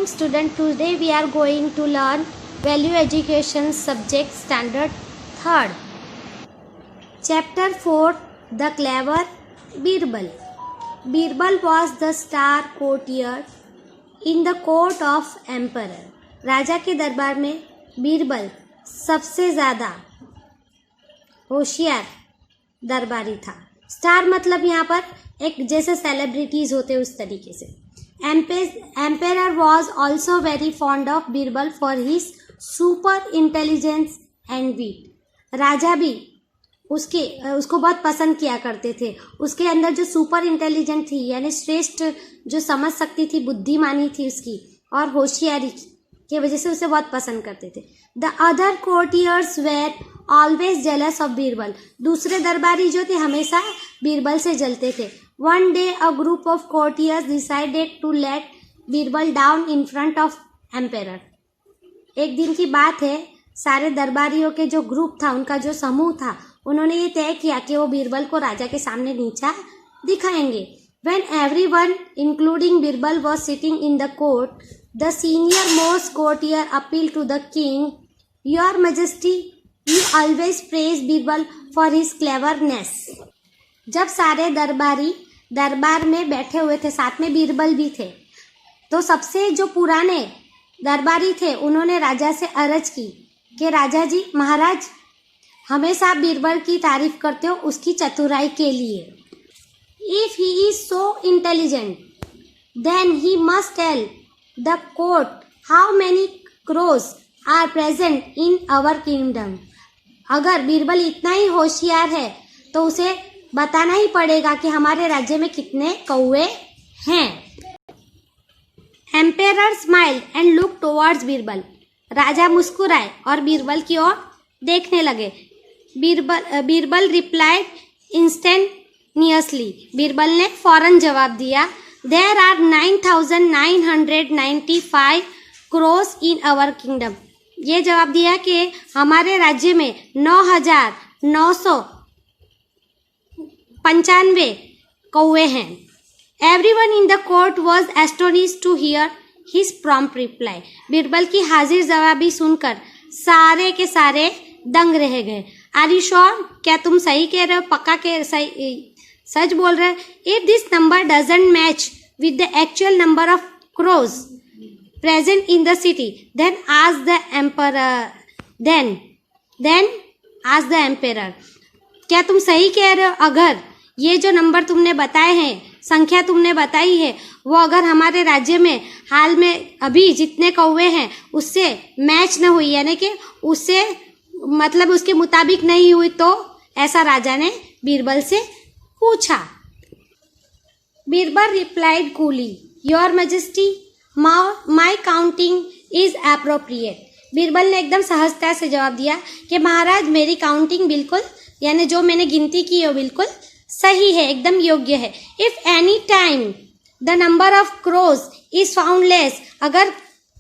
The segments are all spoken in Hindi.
morning student. Today we are going to learn value education subject standard 3rd. Chapter 4 The Clever Birbal. Birbal was the star courtier in the court of emperor. राजा के दरबार में बीरबल सबसे ज़्यादा होशियार दरबारी था. स्टार मतलब यहाँ पर एक जैसे सेलिब्रिटीज होते उस तरीके से. Emperor was also very fond of Birbal for his super intelligence and wit. राजा भी उसको बहुत पसंद किया करते थे. उसके अंदर जो सुपर इंटेलिजेंट थी यानी श्रेष्ठ जो समझ सकती थी, बुद्धिमानी थी उसकी और होशियारी की वजह से उसे बहुत पसंद करते थे. The other courtiers were always jealous of Birbal. दूसरे दरबारी जो थे हमेशा बीरबल से जलते थे. One day a group of courtiers decided to let Birbal down in front of emperor. एक दिन की बात है, सारे दरबारियों के जो ग्रुप था, उनका जो समूह था, उन्होंने ये तय किया कि वो बीरबल को राजा के सामने नीचा दिखाएंगे. When everyone, including Birbal, was sitting in the court, the senior-most courtier appealed to the king, "Your Majesty, you always praise Birbal for his cleverness." जब सारे दरबारी दरबार में बैठे हुए थे, साथ में बीरबल भी थे, तो सबसे जो पुराने दरबारी थे उन्होंने राजा से अर्ज की कि राजा जी, महाराज, हमेशा आप बीरबल की तारीफ करते हो उसकी चतुराई के लिए. If he is so intelligent, then he must tell the court how many crows are present in our kingdom. अगर बीरबल इतना ही होशियार है तो उसे बताना ही पड़ेगा कि हमारे राज्य में कितने कौवे हैं. Emperor smiled and looked towards Birbal. राजा मुस्कुराए और बीरबल की ओर देखने लगे. बीरबल रिप्लाइड इंस्टेंटनियसली. बीरबल ने फौरन जवाब दिया, there are 9,995 crows in our kingdom. ये जवाब दिया कि हमारे राज्य में 9,995 कौवे हैं. Everyone in the court was astonished to hear his prompt reply. Birbal की हाजिर जवाबी सुनकर सारे के सारे दंग रह गए. Are you sure? क्या तुम सही कह रहे हो? पक्का के सच बोल रहे हो? If this number doesn't match with the actual number of crows present in the city, then ask the emperor. Then ask the emperor. क्या तुम सही कह रहे हो? अगर ये जो नंबर तुमने बताए हैं, संख्या तुमने बताई है, वो अगर हमारे राज्य में हाल में अभी जितने कौवे हैं उससे मैच न हुई, यानी कि उससे मतलब उसके मुताबिक नहीं हुई, तो ऐसा राजा ने बीरबल से पूछा. Birbal replied coolie, your majesty, my counting is appropriate. Birbal ने एकदम सहजता से जवाब दिया कि महाराज, मेरी काउंटिंग बिल्कुल, यानी जो मैंने गिनती की है बिल्कुल सही है, एकदम योग्य है. If any time the number of crows is found less, अगर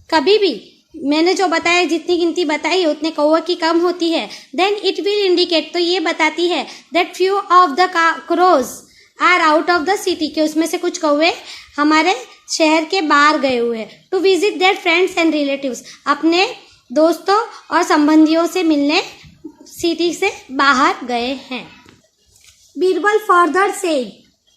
कभी भी मैंने जो बताया, जितनी गिनती बताई है उतने कौवे की कम होती है, देन इट विल इंडिकेट, तो ये बताती है, that few of the crows are out of the city, के उसमें से कुछ कौवे हमारे शहर के बाहर गए हुए हैं. To visit their friends and relatives, अपने दोस्तों और संबंधियों से मिलने सिटी से बाहर गए हैं. Birbal further said,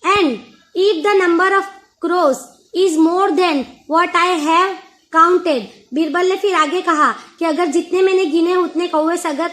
and if the number of crows is more than what I have counted. Birbal ने फिर आगे कहा कि अगर जितने मैंने गिने उतने कौवे से अगर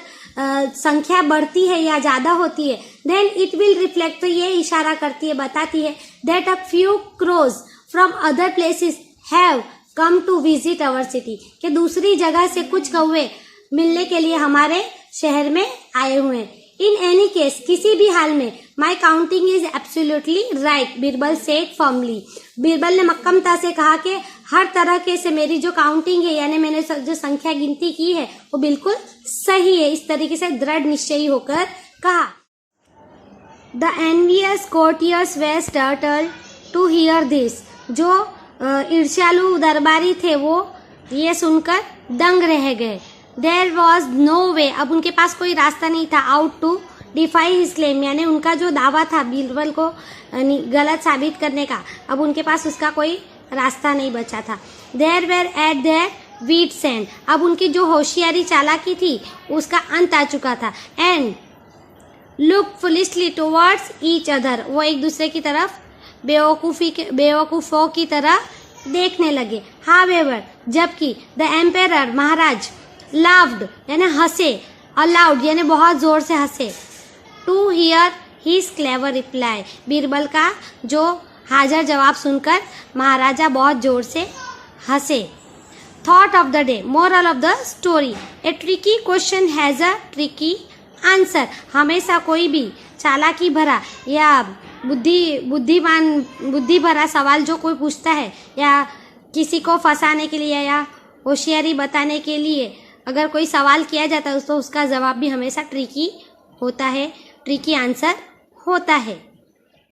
संख्या बढ़ती है या ज्यादा होती है, देन इट विल रिफ्लेक्ट, तो ये इशारा करती है, बताती है, that a few crows from other places have come to visit our city, कि दूसरी जगह से कुछ कौवे मिलने के लिए हमारे शहर में आए हुए हैं. इन एनी केस, किसी भी हाल में, my counting is absolutely right, Birbal said firmly. Birbal ने मक्कमता से कहा कि हर तरह के से मेरी जो काउंटिंग है, यानी मैंने जो संख्या गिनती की है वो बिल्कुल सही है. इस तरीके से दृढ़ निश्चयी होकर कहा. The envious courtiers were startled to hear this. जो ईर्ष्यालु दरबारी थे वो ये सुनकर दंग रह गए. देयर वॉज नो वे, अब उनके पास कोई रास्ता नहीं था, out to defy his claim, यानी उनका जो दावा था बीरबल को गलत साबित करने का, अब उनके पास उसका कोई रास्ता नहीं बचा था। There were at their wits end, अब उनकी जो होशियारी चालाकी थी उसका अंत आ चुका था। And look foolishly towards each other, वो एक दूसरे की तरफ बेवकूफ़ों की तरह देखने लगे। हावेवर, जबकि द एम्पेरर, महाराज, लाफ्ड यानी हंसे, अलाउड यानी बहुत जोर से हंसे, to hear his clever reply, Birbal का जो हाजिर जवाब सुनकर महाराजा बहुत जोर से हंसे। Thought of the day, moral of the story, A tricky question has a tricky answer, हमेशा कोई भी चालाकी भरा या बुद्धि भरा सवाल जो कोई पूछता है या किसी को फंसाने के लिए या होशियारी बताने के लिए अगर कोई सवाल किया जाता है तो उसका जवाब भी हमेशा ट्रिकी होता है, ट्रिकी आंसर होता है।